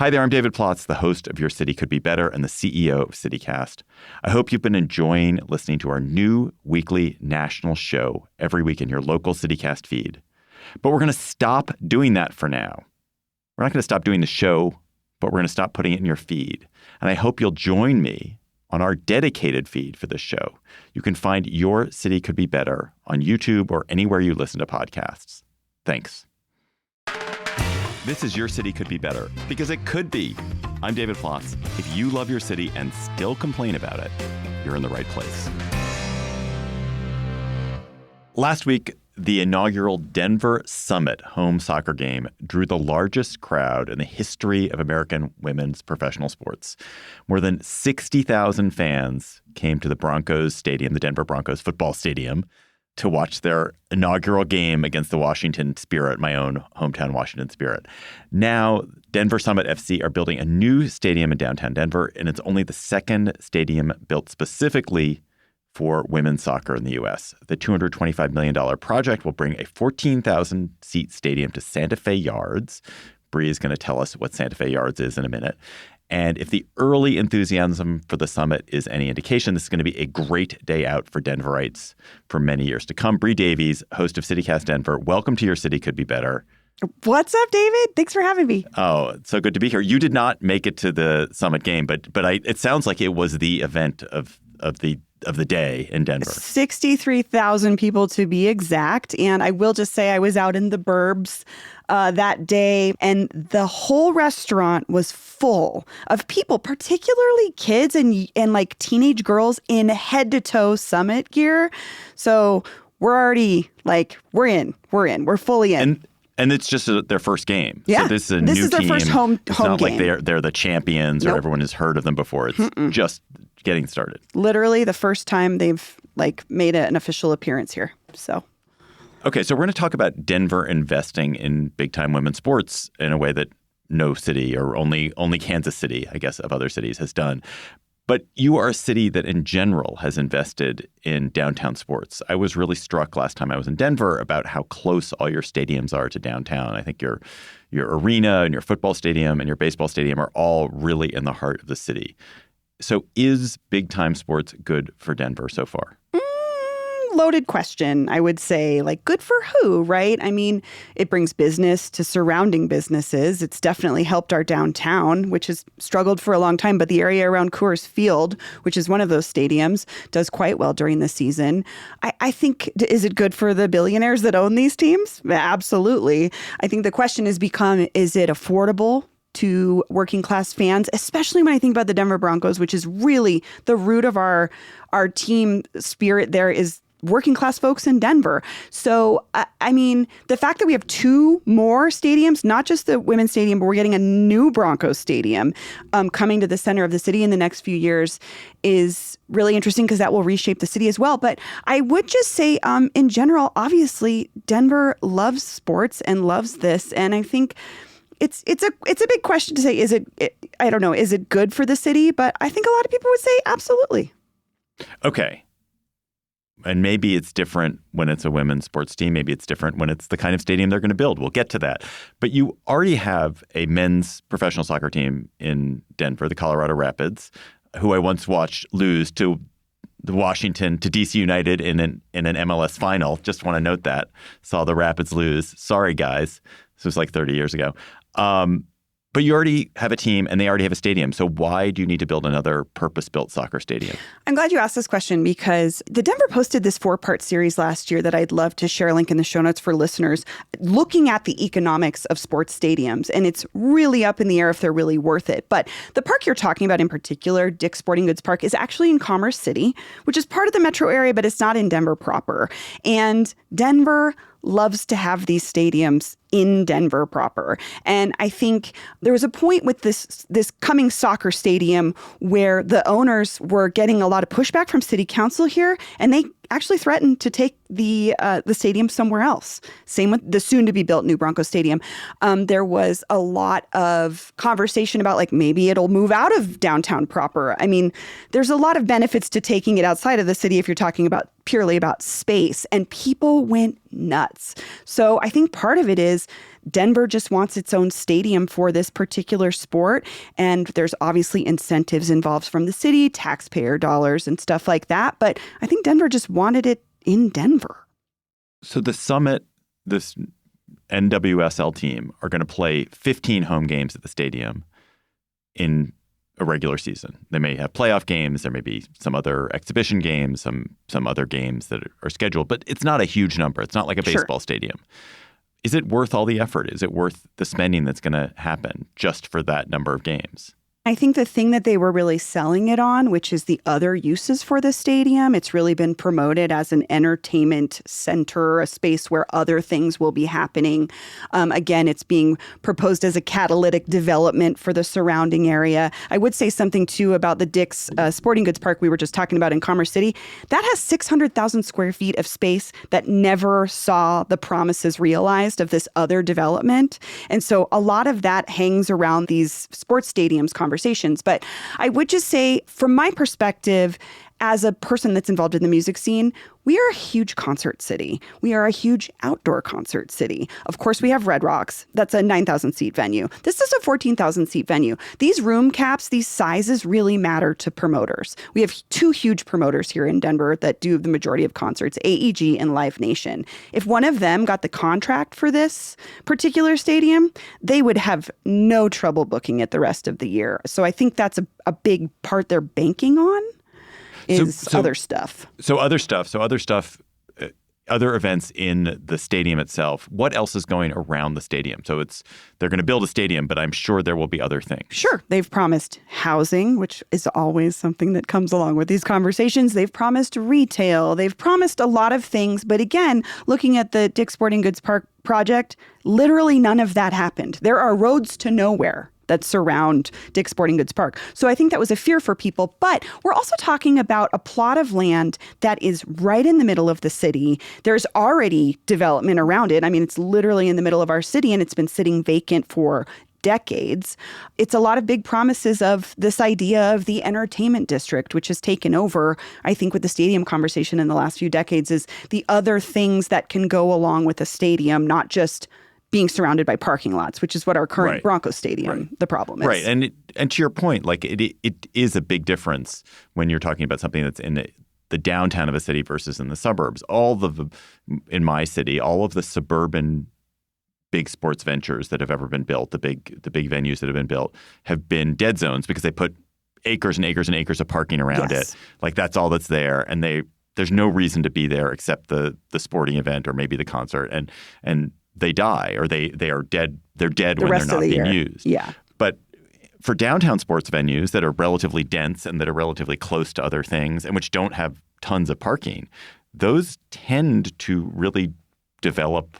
Hi there, I'm David Plotz, the host of Your City Could Be Better and the CEO of CityCast. I hope you've been enjoying listening to our new weekly national show every week in your local CityCast feed. But we're going to stop doing that for now. We're not going to stop doing the show, but we're going to stop putting it in your feed. And I hope you'll join me on our dedicated feed for this show. You can find Your City Could Be Better on YouTube or anywhere you listen to podcasts. Thanks. This is Your City Could Be Better, because it could be. I'm David Plotz. If you love your city and still complain about it, you're in the right place. Last week, the inaugural Denver Summit home soccer game drew the largest crowd in the history of American women's professional sports. More than 60,000 fans came to the Broncos Stadium, the Denver Broncos football stadium, to watch their inaugural game against the Washington Spirit, my own hometown Washington Spirit. Now, Denver Summit FC are building a new stadium in downtown Denver, and it's only the second stadium built specifically for women's soccer in the U.S. The $225 million project will bring a 14,000-seat stadium to Santa Fe Yards. Bree is going to tell us what Santa Fe Yards is in a minute. And if the early enthusiasm for the summit is any indication, this is going to be a great day out for Denverites for many years to come. Bree Davies, host of CityCast Denver, welcome to Your City Could Be Better. What's up, David? Thanks for having me. Oh, it's so good to be here. You did not make it to the summit game, but it sounds like it was the event of the day in Denver. 63,000 people to be exact. And I will just say I was out in the burbs that day, and the whole restaurant was full of people, particularly kids and like teenage girls in head-to-toe Summit gear. So we're already like, we're fully in. And it's just their first game. Yeah, so this is a new team. Their first home it's not game. Like they're the champions or everyone has heard of them before. It's just getting started. Literally the first time they've made an official appearance here. So. Okay, so we're going to talk about Denver investing in big-time women's sports in a way that no city or only Kansas City, I guess, of other cities has done. But you are a city that in general has invested in downtown sports. I was really struck last time I was in Denver about how close all your stadiums are to downtown. I think your arena and your football stadium and your baseball stadium are all really in the heart of the city. So is big-time sports good for Denver so far? Loaded question, I would say. Like, good for who, right? I mean, it brings business to surrounding businesses. It's definitely helped our downtown, which has struggled for a long time. But the area around Coors Field, which is one of those stadiums, does quite well during the season. I think, is it good for the billionaires that own these teams? Absolutely. I think the question has become, is it affordable to working class fans, especially when I think about the Denver Broncos, which is really the root of our team spirit there is working class folks in Denver. So, I mean, the fact that we have two more stadiums, not just the women's stadium, but we're getting a new Broncos stadium coming to the center of the city in the next few years is really interesting because that will reshape the city as well. But I would just say in general, obviously, Denver loves sports and loves this. And I think it's a big question to say, I don't know, is it good for the city? But I think a lot of people would say absolutely. Okay. And maybe it's different when it's a women's sports team. Maybe it's different when it's the kind of stadium they're going to build. We'll get to that. But you already have a men's professional soccer team in Denver, the Colorado Rapids, who I once watched lose to the Washington, to DC United in an MLS final. Just want to note that. Saw the Rapids lose. Sorry, guys. This was like 30 years ago. But you already have a team and they already have a stadium. So why do you need to build another purpose-built soccer stadium? I'm glad you asked this question because the Denver posted this 4-part series last year that I'd love to share a link in the show notes for listeners, looking at the economics of sports stadiums. And it's really up in the air if they're really worth it. But the park you're talking about in particular, Dick's Sporting Goods Park, is actually in Commerce City, which is part of the metro area, but it's not in Denver proper. And Denver loves to have these stadiums in Denver proper. And I think there was a point with this coming soccer stadium where the owners were getting a lot of pushback from city council here. And they actually threatened to take the stadium somewhere else. Same with the soon-to-be-built new Bronco Stadium. There was a lot of conversation about like maybe it'll move out of downtown proper. I mean, there's a lot of benefits to taking it outside of the city if you're talking about purely about space, and people went nuts. So I think part of it is Denver just wants its own stadium for this particular sport. And there's obviously incentives involved from the city, taxpayer dollars and stuff like that. But I think Denver just wanted it in Denver. So the Summit, this NWSL team, are going to play 15 home games at the stadium in a regular season. They may have playoff games. There may be some other exhibition games, some other games that are scheduled. But it's not a huge number. It's not like a baseball stadium. Is it worth all the effort? Is it worth the spending that's going to happen just for that number of games? I think the thing that they were really selling it on, which is the other uses for the stadium, it's really been promoted as an entertainment center, a space where other things will be happening. Again, it's being proposed as a catalytic development for the surrounding area. I would say something, too, about the Dick's Sporting Goods Park we were just talking about in Commerce City. That has 600,000 square feet of space that never saw the promises realized of this other development. And so a lot of that hangs around these sports stadiums conversations. But I would just say, from my perspective, as a person that's involved in the music scene, we are a huge concert city. We are a huge outdoor concert city. Of course, we have Red Rocks. That's a 9,000 seat venue. This is a 14,000 seat venue. These room caps, these sizes really matter to promoters. We have two huge promoters here in Denver that do the majority of concerts, AEG and Live Nation. If one of them got the contract for this particular stadium, they would have no trouble booking it the rest of the year. So I think that's a big part they're banking on. Other stuff. Other events in the stadium itself. What else is going around the stadium? So they're going to build a stadium, but I'm sure there will be other things. Sure. They've promised housing, which is always something that comes along with these conversations. They've promised retail. They've promised a lot of things. But again, looking at the Dick's Sporting Goods Park project, literally none of that happened. There are roads to nowhere that surround Dick's Sporting Goods Park. So I think that was a fear for people. But we're also talking about a plot of land that is right in the middle of the city. There's already development around it. I mean, it's literally in the middle of our city, and it's been sitting vacant for decades. It's a lot of big promises of this idea of the entertainment district, which has taken over, I think, with the stadium conversation in the last few decades, is the other things that can go along with a stadium, not just being surrounded by parking lots, which is what our current Bronco Stadium, the problem is. Right. And to your point, like it is a big difference when you're talking about something that's in the downtown of a city versus in the suburbs. In my city, all of the suburban big sports ventures that have ever been built, the big venues that have been built, have been dead zones because they put acres and acres and acres of parking around it. Like that's all that's there. And there's no reason to be there except the sporting event or maybe the concert. And they die, or they are dead. They're dead when they're not being used. Yeah. But for downtown sports venues that are relatively dense and that are relatively close to other things and which don't have tons of parking, those tend to really develop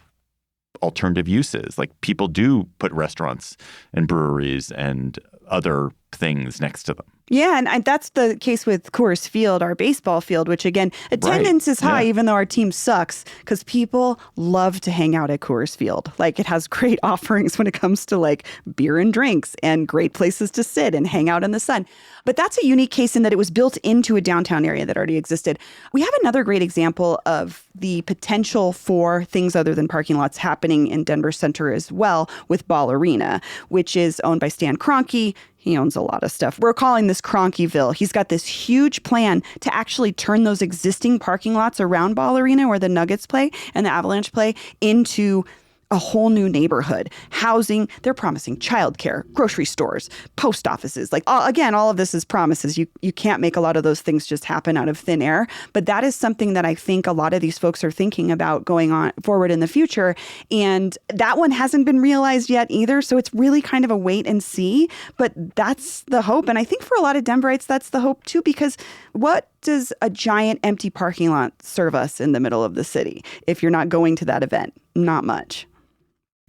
alternative uses. Like people do put restaurants and breweries and other things next to them. Yeah, and that's the case with Coors Field, our baseball field, which, again, attendance is high, even though our team sucks, because people love to hang out at Coors Field. Like, it has great offerings when it comes to, like, beer and drinks and great places to sit and hang out in the sun. But that's a unique case in that it was built into a downtown area that already existed. We have another great example of the potential for things other than parking lots happening in Denver Center as well with Ball Arena, which is owned by Stan Kroenke. He owns a lot of stuff. We're calling this Kroenkeville. He's got this huge plan to actually turn those existing parking lots around Ball Arena where the Nuggets play and the Avalanche play into a whole new neighborhood. Housing, they're promising childcare, grocery stores, post offices. Like, again, all of this is promises. You can't make a lot of those things just happen out of thin air. But that is something that I think a lot of these folks are thinking about going on forward in the future. And that one hasn't been realized yet either. So it's really kind of a wait and see. But that's the hope. And I think for a lot of Denverites, that's the hope too, because what does a giant empty parking lot serve us in the middle of the city if you're not going to that event? Not much.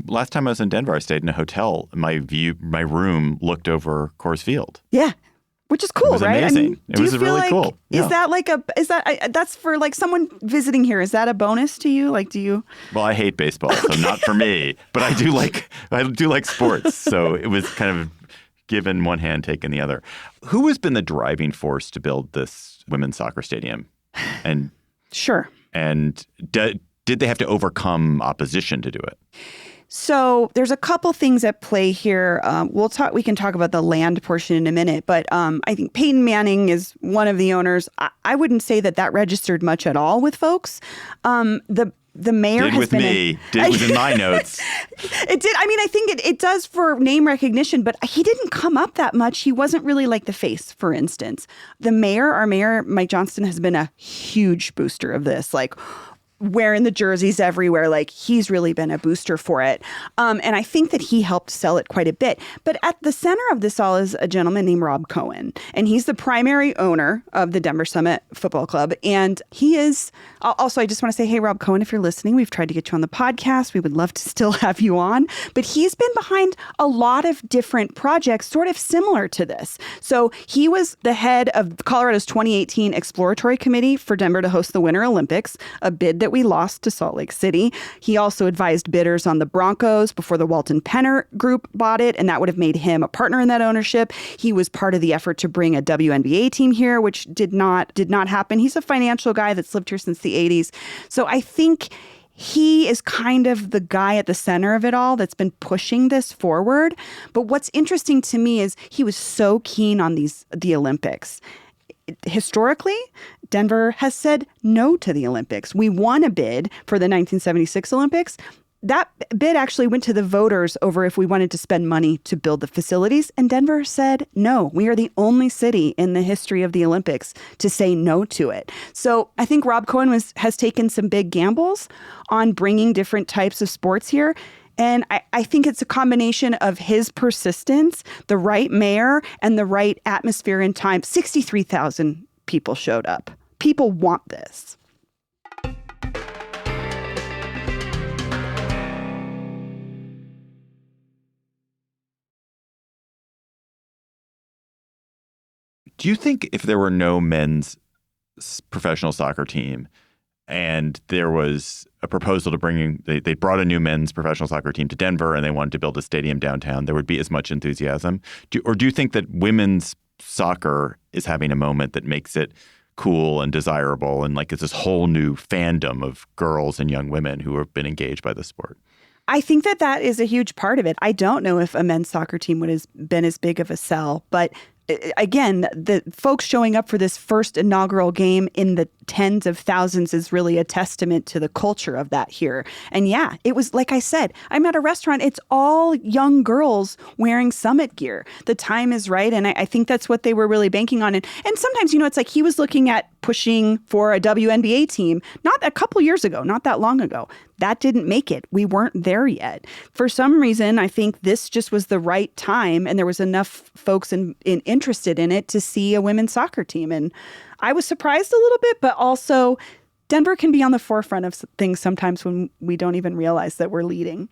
Last time I was in Denver, I stayed in a hotel. My room looked over Coors Field. Yeah. Which is cool, It was right? amazing. I mean, It was really cool. Is that like that's for like someone visiting here? Is that a bonus to you? Like, do you? Well, I hate baseball, so not for me. But I do like sports. So it was kind of given one hand, taken the other. Who has been the driving force to build this women's soccer stadium? And Sure. And did they have to overcome opposition to do it? So there's a couple things at play here. We can talk about the land portion in a minute, but I think Peyton Manning is one of the owners. I wouldn't say that registered much at all with folks. The mayor did has with been me. Did was in my notes. It did. I mean, I think it does for name recognition, but he didn't come up that much. He wasn't really like the face, for instance. Our mayor, Mike Johnston, has been a huge booster of this. Like, wearing the jerseys everywhere. Like, he's really been a booster for it. And I think that he helped sell it quite a bit. But at the center of this all is a gentleman named Rob Cohen. And he's the primary owner of the Denver Summit Football Club. And he is also, I just want to say, hey, Rob Cohen, if you're listening, we've tried to get you on the podcast. We would love to still have you on. But he's been behind a lot of different projects sort of similar to this. So he was the head of Colorado's 2018 Exploratory Committee for Denver to host the Winter Olympics, a bid that we lost to Salt Lake City. He also advised bidders on the Broncos before the Walton Penner Group bought it, and that would have made him a partner in that ownership. He was part of the effort to bring a WNBA team here, which did not happen. He's a financial guy that's lived here since the 80s. So I think he is kind of the guy at the center of it all that's been pushing this forward. But what's interesting to me is he was so keen on the Olympics. Historically, Denver has said no to the Olympics. We won a bid for the 1976 Olympics. That bid actually went to the voters over if we wanted to spend money to build the facilities. And Denver said no. We are the only city in the history of the Olympics to say no to it. So I think Rob Cohen has taken some big gambles on bringing different types of sports here. And I think it's a combination of his persistence, the right mayor, and the right atmosphere and time. 63,000 people showed up. People want this. Do you think if there were no men's professional soccer team and there was a proposal to they brought a new men's professional soccer team to Denver and they wanted to build a stadium downtown, there would be as much enthusiasm? Or do you think that women's soccer is having a moment that makes it cool and desirable and like it's this whole new fandom of girls and young women who have been engaged by the sport? I think that is a huge part of it. I don't know if a men's soccer team would have been as big of a sell, but again, the folks showing up for this first inaugural game in the tens of thousands is really a testament to the culture of that here. And yeah, it was, like I said, I'm at a restaurant. It's all young girls wearing Summit gear. The time is right. And I think that's what they were really banking on. And sometimes, it's like he was looking at pushing for a WNBA team, not a couple years ago, not that long ago. That didn't make it. We weren't there yet. For some reason, I think this just was the right time and there was enough folks interested in it to see a women's soccer team. And I was surprised a little bit, but also Denver can be on the forefront of things sometimes when we don't even realize that we're leading.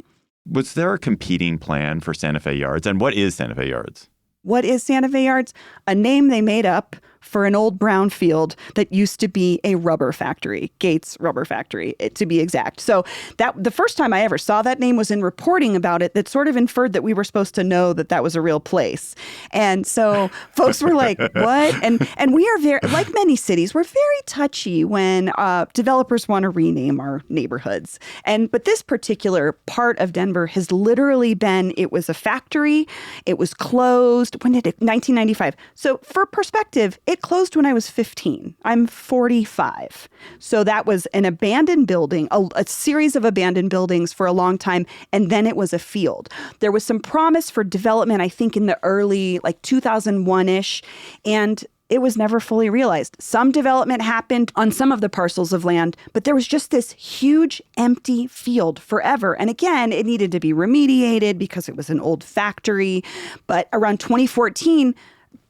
Was there a competing plan for Santa Fe Yards? And what is Santa Fe Yards? What is Santa Fe Yards? A name they made up for an old brown field that used to be a rubber factory, Gates Rubber Factory, to be exact. So that the first time I ever saw that name was in reporting about it that sort of inferred that we were supposed to know that was a real place. And so folks were like, what? And we are very, like many cities, we're very touchy when developers want to rename our neighborhoods. But this particular part of Denver has literally been, it was a factory. It was closed. When did it? 1995. So for perspective, it closed when I was 15. I'm 45. So that was an abandoned building, a series of abandoned buildings for a long time. And then it was a field. There was some promise for development, I think, in the early, like 2001-ish. And it was never fully realized. Some development happened on some of the parcels of land, but there was just this huge empty field forever. And again, it needed to be remediated because it was an old factory. But around 2014,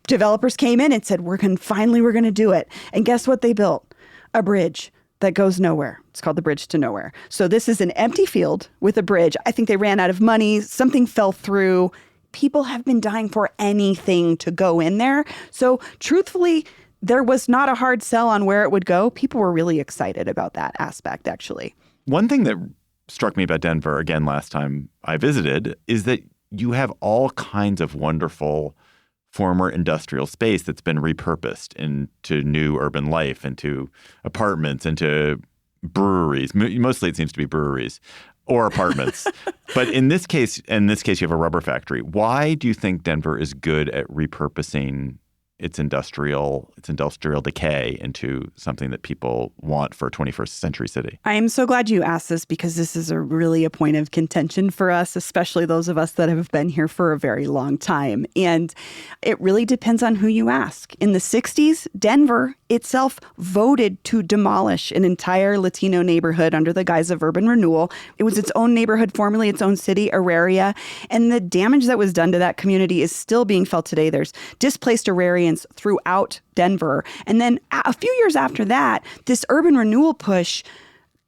developers came in and said, we're going to do it. And guess what they built? A bridge that goes nowhere. It's called the Bridge to Nowhere. So this is an empty field with a bridge. I think they ran out of money. Something fell through. people have been dying for anything to go in there. So truthfully, there was not a hard sell on where it would go. People were really excited about that aspect, actually. One thing that struck me about Denver, again, last time I visited, is that you have all kinds of wonderful former industrial space that's been repurposed into new urban life, into apartments, into breweries. Mostly it seems to be breweries or apartments. But in this case, you have a rubber factory. Why do you think Denver is good at repurposing its industrial decay into something that people want for a 21st century city? I am so glad you asked this, because this is really a point of contention for us, especially those of us that have been here for a very long time. And it really depends on who you ask. In the 60s, Denver itself voted to demolish an entire Latino neighborhood under the guise of urban renewal. It was its own neighborhood, formerly its own city, Auraria. And the damage that was done to that community is still being felt today. There's displaced Aurarians throughout Denver. And then a few years after that, this urban renewal push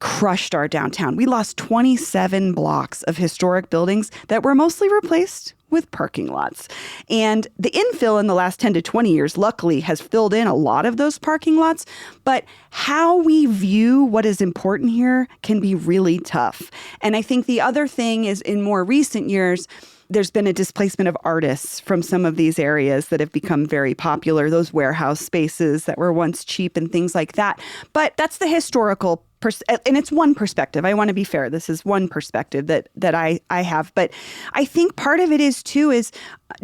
crushed our downtown. We lost 27 blocks of historic buildings that were mostly replaced with parking lots. And the infill in the last 10 to 20 years, luckily, has filled in a lot of those parking lots. But how we view what is important here can be really tough. And I think the other thing is, in more recent years, there's been a displacement of artists from some of these areas that have become very popular, those warehouse spaces that were once cheap and things like that. But that's the historical and it's one perspective. I want to be fair. This is one perspective that I have. But I think part of it is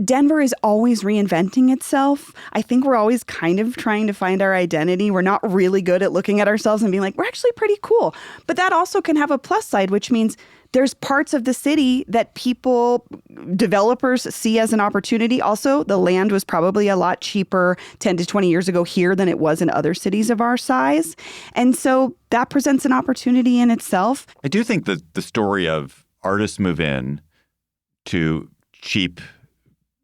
Denver is always reinventing itself. I think we're always kind of trying to find our identity. We're not really good at looking at ourselves and being like, we're actually pretty cool. But that also can have a plus side, which means there's parts of the city that developers see as an opportunity. Also, the land was probably a lot cheaper 10 to 20 years ago here than it was in other cities of our size. And so that presents an opportunity in itself. I do think that the story of artists move in to cheap,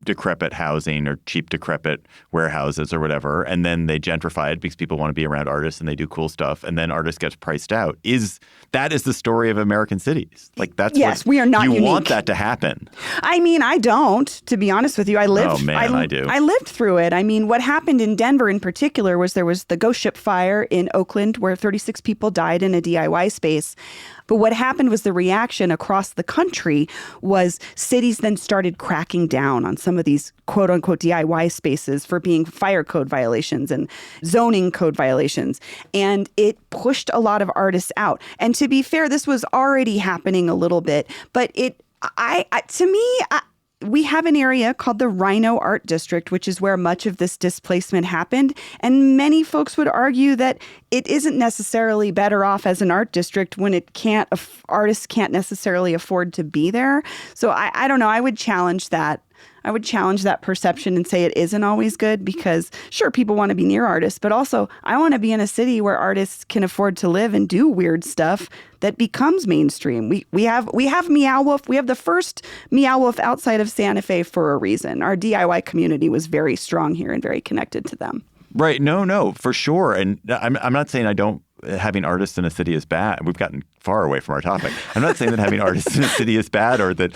decrepit housing or cheap, decrepit warehouses or whatever, and then they gentrify it because people want to be around artists and they do cool stuff, and then artists get priced out. That is the story of American cities. Like, that's we are not you unique. Want that to happen. I mean, I don't, to be honest with you. I do. I lived through it. I mean, what happened in Denver in particular was there was the Ghost Ship fire in Oakland where 36 people died in a DIY space. But what happened was the reaction across the country was cities then started cracking down on some of these quote unquote DIY spaces for being fire code violations and zoning code violations. And it pushed a lot of artists out. And to be fair, this was already happening a little bit, but we have an area called the Rhino Art District, which is where much of this displacement happened. And many folks would argue that it isn't necessarily better off as an art district when artists can't necessarily afford to be there. So I don't know. I would challenge that. I would challenge that perception and say it isn't always good, because sure, people want to be near artists, but also I want to be in a city where artists can afford to live and do weird stuff that becomes mainstream. We have Meow Wolf. We have the first Meow Wolf outside of Santa Fe for a reason. Our DIY community was very strong here and very connected to them. Right. No, for sure. And I'm not saying having artists in a city is bad. We've gotten far away from our topic. I'm not saying that having artists in a city is bad, or that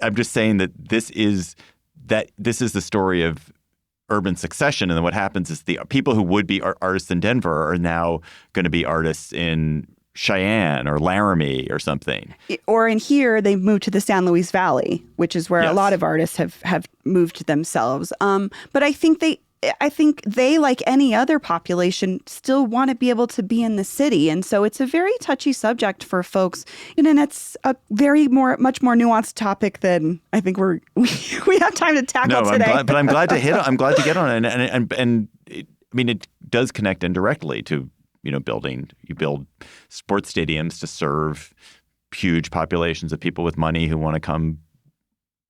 I'm just saying that this is the story of urban succession. And then what happens is the people who would be artists in Denver are now going to be artists in Cheyenne or Laramie or something. Or in here, they've moved to the San Luis Valley, which is where a lot of artists have moved themselves. But I think they, like any other population, still want to be able to be in the city. And so it's a very touchy subject for folks. And it's a much more nuanced topic than I think we have time to tackle today. I'm glad to get on it. And it does connect indirectly to, you build sports stadiums to serve huge populations of people with money who want to come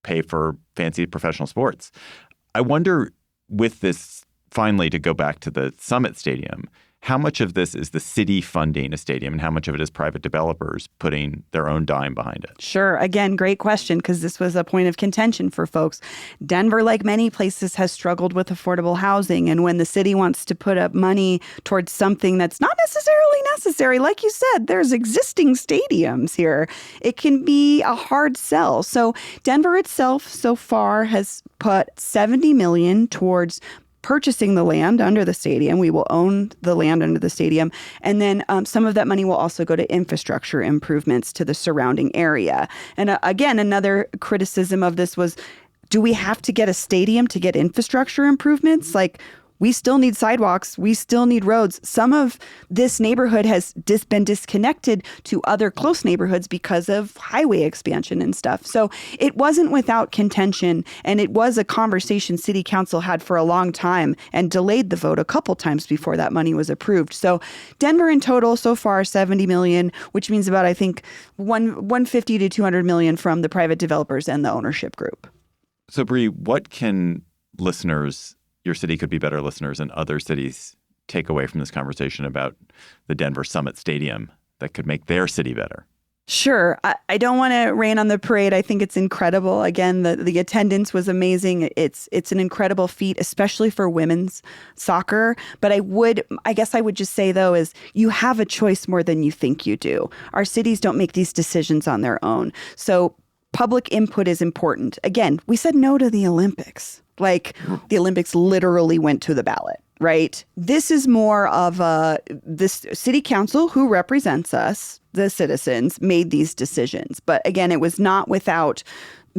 pay for fancy professional sports. I wonder, with this, finally, to go back to the Summit Stadium, How much of this is the city funding a stadium and how much of it is private developers putting their own dime behind it? Sure. Again, great question, because this was a point of contention for folks. Denver, like many places, has struggled with affordable housing. And when the city wants to put up money towards something that's not necessarily necessary, like you said, there's existing stadiums here. It can be a hard sell. So Denver itself so far has put $70 million towards purchasing the land under the stadium. We will own the land under the stadium. And then some of that money will also go to infrastructure improvements to the surrounding area. And again, another criticism of this was, do we have to get a stadium to get infrastructure improvements? Like, we still need sidewalks. We still need roads. Some of this neighborhood has been disconnected to other close neighborhoods because of highway expansion and stuff. So it wasn't without contention. And it was a conversation city council had for a long time and delayed the vote a couple times before that money was approved. So Denver in total so far, $70 million, which means about, I think, $150 to $200 million from the private developers and the ownership group. So Bree, what can listeners, your city could be better listeners, and other cities take away from this conversation about the Denver Summit Stadium that could make their city better? Sure. I don't want to rain on the parade. I think it's incredible. Again, the attendance was amazing. It's an incredible feat, especially for women's soccer. But I guess I would just say, though, is you have a choice more than you think you do. Our cities don't make these decisions on their own. So public input is important. Again, we said no to the Olympics. Like, the Olympics literally went to the ballot, right? This is more of this city council who represents us, the citizens, made these decisions. But again, it was not without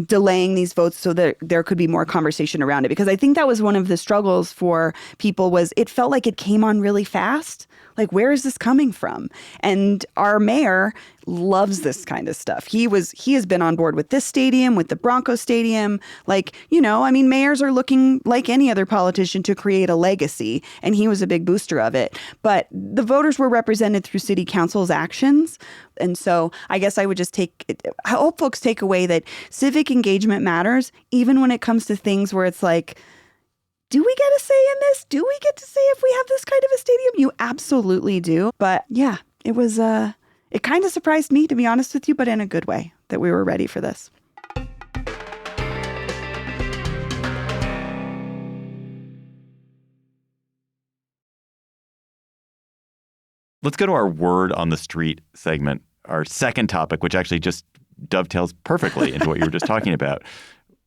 delaying these votes so that there could be more conversation around it. Because I think that was one of the struggles for people, was it felt like it came on really fast. Like, where is this coming from? And our mayor loves this kind of stuff. He has been on board with this stadium, with the Broncos stadium. Like, mayors are looking, like any other politician, to create a legacy. And he was a big booster of it. But the voters were represented through city council's actions. And so I guess I would just I hope folks take away that civic engagement matters, even when it comes to things where it's like, do we get a say in this? Do we get to say if we have this kind of a stadium? You absolutely do. But yeah, it was, it kind of surprised me, to be honest with you, but in a good way, that we were ready for this. Let's go to our word on the street segment, our second topic, which actually just dovetails perfectly into what you were just talking about,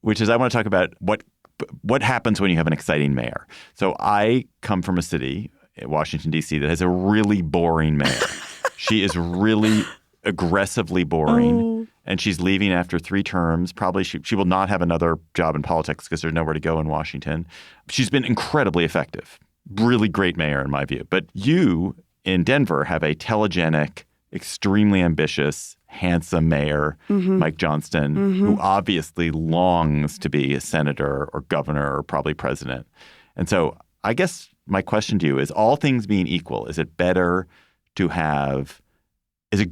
which is I want to talk about what happens when you have an exciting mayor. So I come from a city, Washington, D.C., that has a really boring mayor. She is really aggressively boring, and she's leaving after 3 terms. Probably she will not have another job in politics because there's nowhere to go in Washington. She's been incredibly effective. Really great mayor in my view. But you in Denver have a telegenic, extremely ambitious, handsome mayor, Mike Johnston, who obviously longs to be a senator or governor or probably president. And so I guess my question to you is, all things being equal, is it good to have an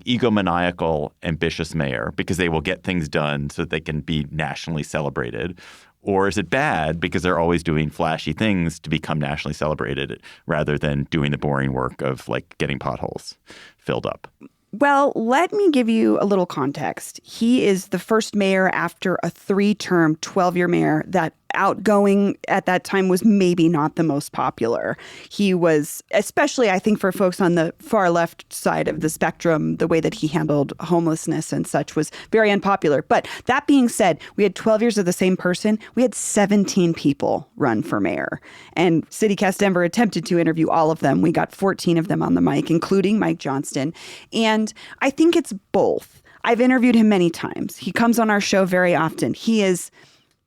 egomaniacal, ambitious mayor because they will get things done so that they can be nationally celebrated? Or is it bad because they're always doing flashy things to become nationally celebrated rather than doing the boring work of, like, getting potholes filled up? Well, let me give you a little context. He is the first mayor after a 3-term, 12-year mayor that outgoing at that time was maybe not the most popular. He was, especially I think for folks on the far left side of the spectrum, the way that he handled homelessness and such was very unpopular. But that being said, we had 12 years of the same person. We had 17 people run for mayor. And CityCast Denver attempted to interview all of them. We got 14 of them on the mic, including Mike Johnston. And I think it's both. I've interviewed him many times. He comes on our show very often. He is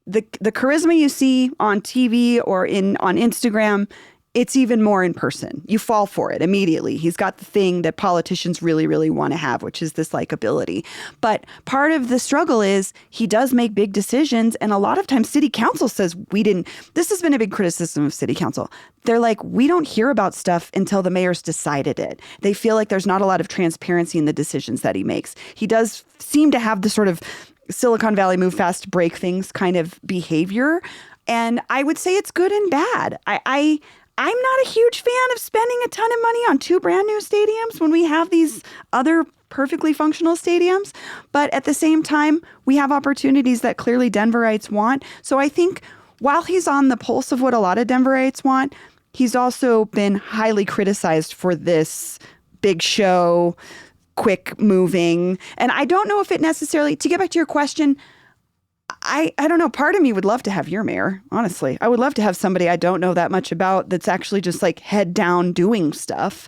the charisma you see on TV or on Instagram, it's even more in person. You fall for it immediately. He's got the thing that politicians really, really want to have, which is this likability. But part of the struggle is he does make big decisions. And a lot of times city council says this has been a big criticism of city council. They're like, we don't hear about stuff until the mayor's decided it. They feel like there's not a lot of transparency in the decisions that he makes. He does seem to have the sort of Silicon Valley move fast, break things kind of behavior. And I would say it's good and bad. I'm not a huge fan of spending a ton of money on 2 brand new stadiums when we have these other perfectly functional stadiums. But at the same time, we have opportunities that clearly Denverites want. So I think while he's on the pulse of what a lot of Denverites want, he's also been highly criticized for this big show, quick moving. And I don't know if it necessarily, to get back to your question, I don't know. Part of me would love to have your mayor, honestly. I would love to have somebody I don't know that much about that's actually just like head down doing stuff.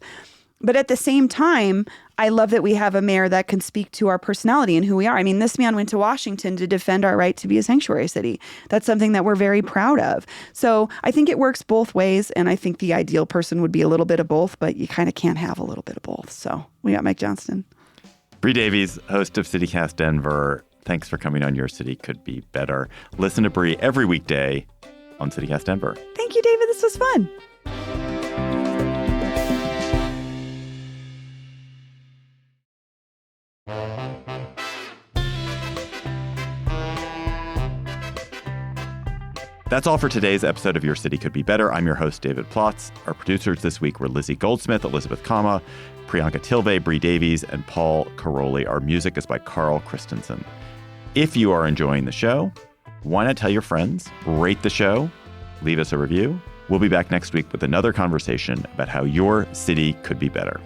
But at the same time, I love that we have a mayor that can speak to our personality and who we are. I mean, this man went to Washington to defend our right to be a sanctuary city. That's something that we're very proud of. So I think it works both ways. And I think the ideal person would be a little bit of both, but you kind of can't have a little bit of both. So we got Mike Johnston. Bree Davies, host of CityCast Denver. Thanks for coming on Your City Could Be Better. Listen to Bree every weekday on CityCast Denver. Thank you, David. This was fun. That's all for today's episode of Your City Could Be Better. I'm your host, David Plotz. Our producers this week were Lizzie Goldsmith, Elizabeth Kama, Priyanka Tilve, Bree Davies, and Paul Caroli. Our music is by Carl Christensen. If you are enjoying the show, why not tell your friends, rate the show, leave us a review. We'll be back next week with another conversation about how your city could be better.